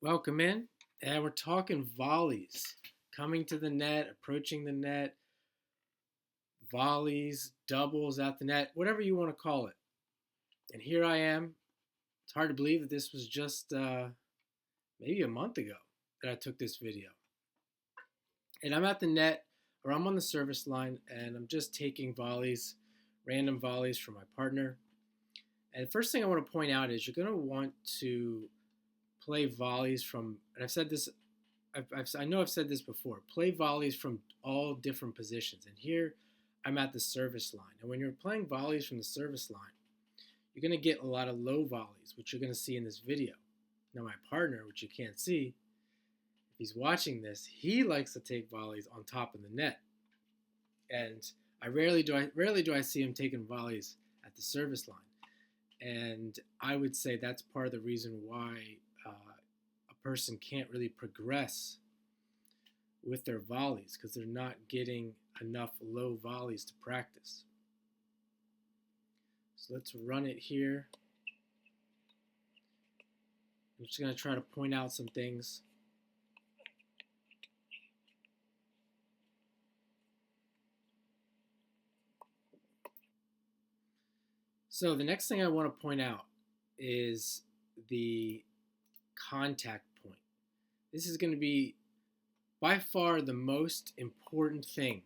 Welcome in, and we're talking volleys. Coming to the net, approaching the net, volleys, doubles at the net, whatever you want to call it. And here I am. It's hard to believe that this was just maybe a month ago that I took this video. And I'm at the net, or I'm on the service line, and I'm just taking volleys, random volleys from my partner. And the first thing I want to point out is you're going to want to play volleys from, and I've said this I know I've said this before. Play volleys from all different positions. And here I'm at the service line. And when you're playing volleys from the service line, you're going to get a lot of low volleys, which you're going to see in this video. Now my partner, which you can't see, if he's watching this, he likes to take volleys on top of the net. And rarely do I see him taking volleys at the service line. And I would say that's part of the reason why person can't really progress with their volleys because they're not getting enough low volleys to practice. So let's run it here. I'm just going to try to point out some things. So the next thing I want to point out is the contact point. This is going to be by far the most important thing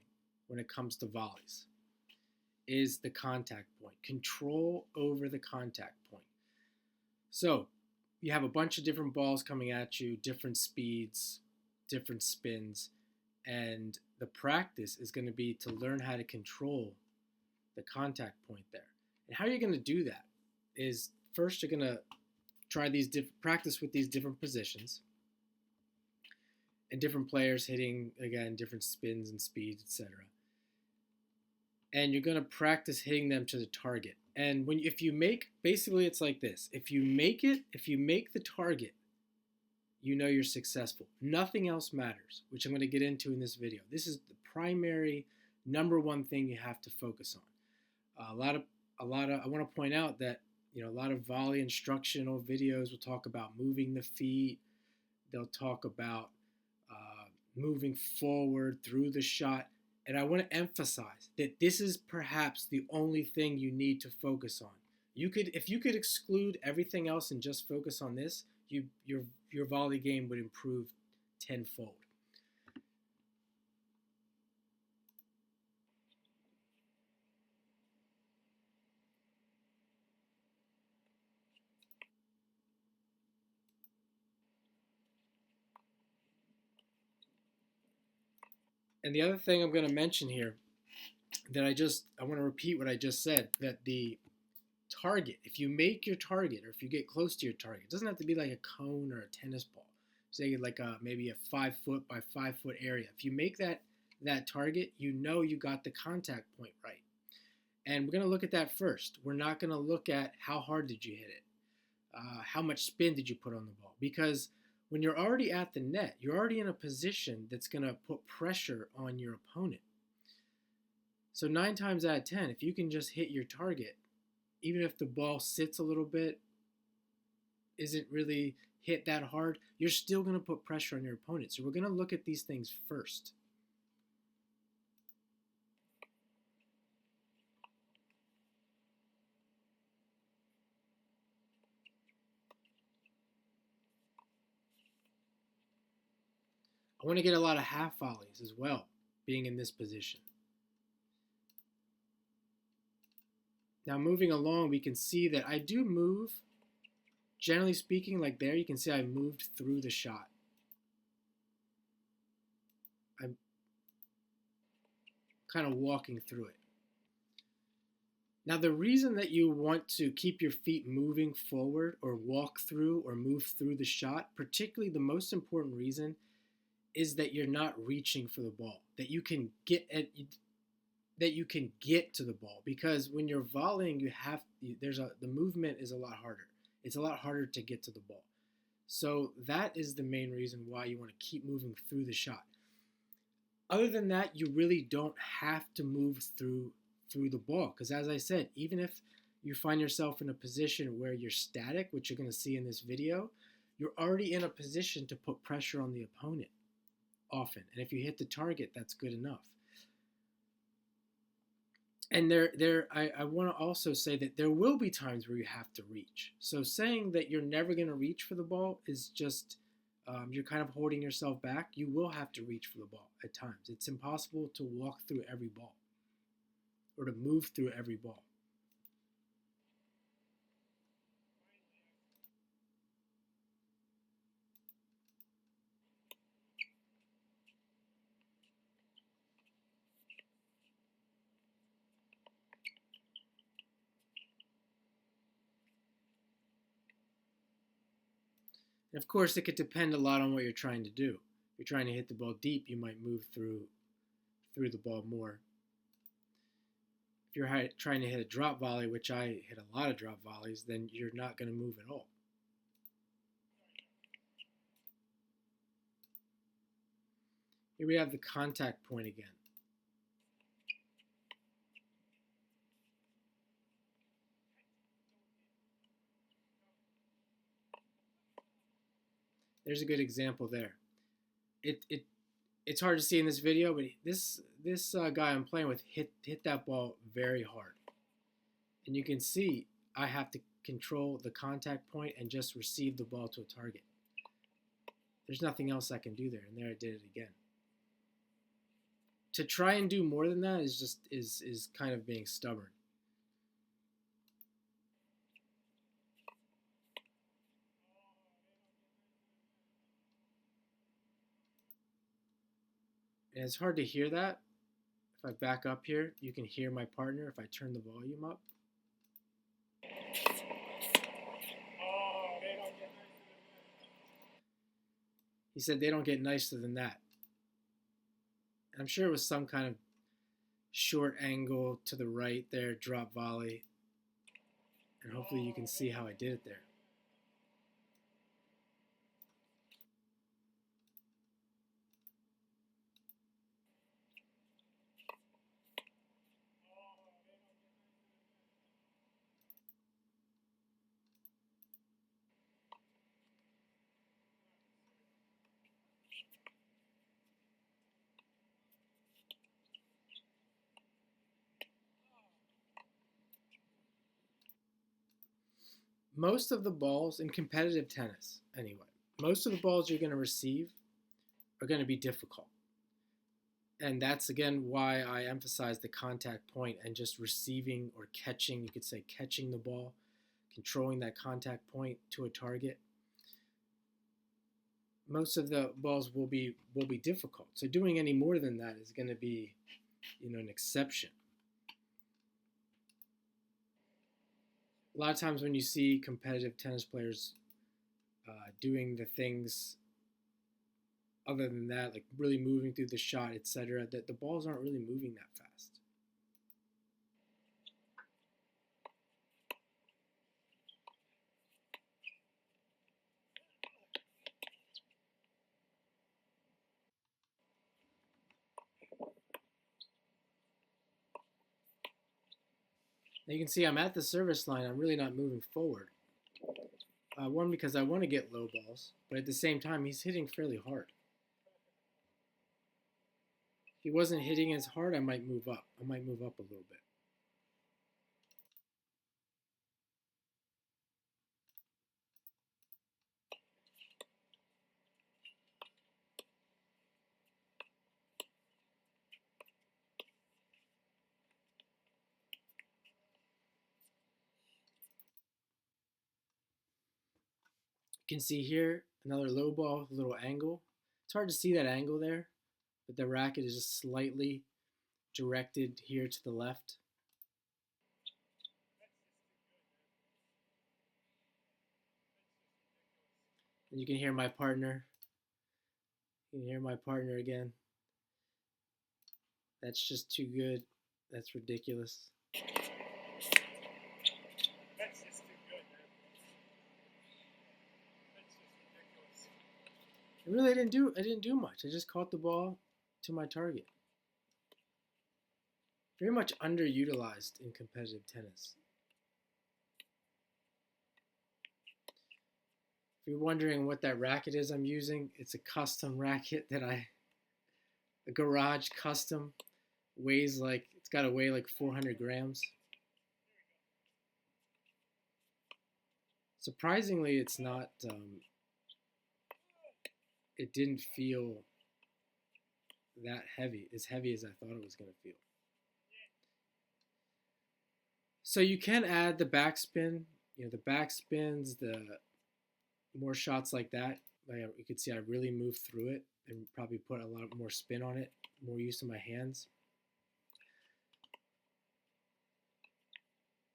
when it comes to volleys is the contact point. Control over the contact point. So you have a bunch of different balls coming at you, different speeds, different spins, and the practice is going to be to learn how to control the contact point there. And how you're going to do that is first you're going to try practice with these different positions and different players hitting, again, different spins and speeds, etc. And you're going to practice hitting them to the target. And basically it's like this. If you make the target, you know you're successful. Nothing else matters, which I'm going to get into in this video. This is the primary number one thing you have to focus on. I want to point out that a lot of volley instructional videos will talk about moving the feet. They'll talk about moving forward through the shot. And I want to emphasize that this is perhaps the only thing you need to focus on. If you could exclude everything else and just focus on this, your volley game would improve tenfold. And the other thing I'm going to mention here that I want to repeat what I just said, that the target, if you make your target or if you get close to your target, it doesn't have to be like a cone or a tennis ball. Say like maybe a 5 foot by 5 foot area. If you make that target, you got the contact point right. And we're going to look at that first. We're not going to look at how hard did you hit it, how much spin did you put on the ball, because when you're already at the net, you're already in a position that's going to put pressure on your opponent. So 9 times out of 10, if you can just hit your target, even if the ball sits a little bit, isn't really hit that hard, you're still going to put pressure on your opponent. So we're going to look at these things first. I want to get a lot of half volleys as well, being in this position. Now moving along, we can see that I do move, generally speaking, like there, you can see I moved through the shot. I'm kind of walking through it. Now the reason that you want to keep your feet moving forward or walk through or move through the shot, particularly the most important reason, is that you're not reaching for the ball, that you can get to the ball, because when you're volleying, the movement is a lot harder. It's a lot harder to get to the ball. So that is the main reason why you want to keep moving through the shot. Other than that, you really don't have to move through the ball, because as I said, even if you find yourself in a position where you're static, which you're going to see in this video, you're already in a position to put pressure on the opponent often. And if you hit the target, that's good enough. And I want to also say that there will be times where you have to reach. So saying that you're never going to reach for the ball is just, you're kind of holding yourself back. You will have to reach for the ball at times. It's impossible to walk through every ball or to move through every ball. And of course, it could depend a lot on what you're trying to do. If you're trying to hit the ball deep, you might move through the ball more. If you're trying to hit a drop volley, which I hit a lot of drop volleys, then you're not going to move at all. Here we have the contact point again. There's a good example there. It's hard to see in this video, but this guy I'm playing with hit that ball very hard. And you can see I have to control the contact point and just receive the ball to a target. There's nothing else I can do there, and there I did it again. To try and do more than that is kind of being stubborn. And it's hard to hear that. If I back up here, you can hear my partner if I turn the volume up. He said they don't get nicer than that. I'm sure it was some kind of short angle to the right there, drop volley. And hopefully you can see how I did it there. Most of the balls in competitive tennis, anyway, most of the balls you're going to receive are going to be difficult. And that's, again, why I emphasize the contact point and just receiving or catching, you could say catching the ball, controlling that contact point to a target. Most of the balls will be difficult. So doing any more than that is going to be, an exception. A lot of times when you see competitive tennis players doing the things other than that, like really moving through the shot, etc., that the balls aren't really moving that fast. Now you can see I'm at the service line. I'm really not moving forward. One, because I want to get low balls, but at the same time, he's hitting fairly hard. If he wasn't hitting as hard, I might move up. I might move up a little bit. You can see here another low ball, little angle. It's hard to see that angle there, but the racket is just slightly directed here to the left. And you can hear my partner. You can hear my partner again. That's just too good. That's ridiculous. That's just too good, man. That's just ridiculous. I didn't do much. I just caught the ball to my target. Very much underutilized in competitive tennis. If you're wondering what that racket is I'm using, it's a custom racket a garage custom. It's got to weigh like 400 grams. Surprisingly, it's not, it didn't feel that heavy, as heavy as I thought it was going to feel. So you can add the backspin, the backspins, the more shots like that. You could see I really moved through it and probably put a lot more spin on it, more use of my hands.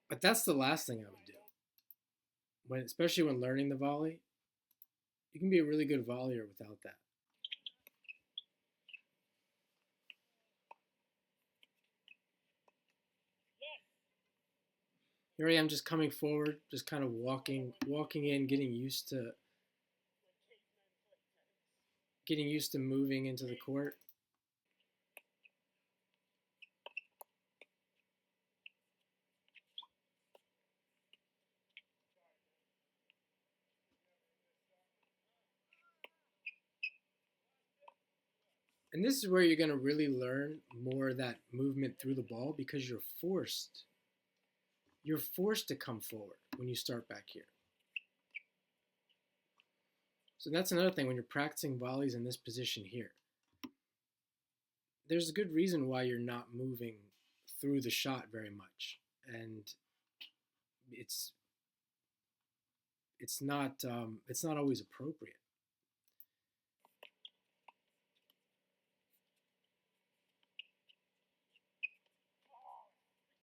But that's the last thing I would do. Especially when learning the volley, you can be a really good volleyer without that. Here I am just coming forward, just kind of walking in, getting used to moving into the court. And this is where you're going to really learn more of that movement through the ball, because you're forced to come forward when you start back here. So that's another thing when you're practicing volleys in this position here. There's a good reason why you're not moving through the shot very much, and it's not always appropriate.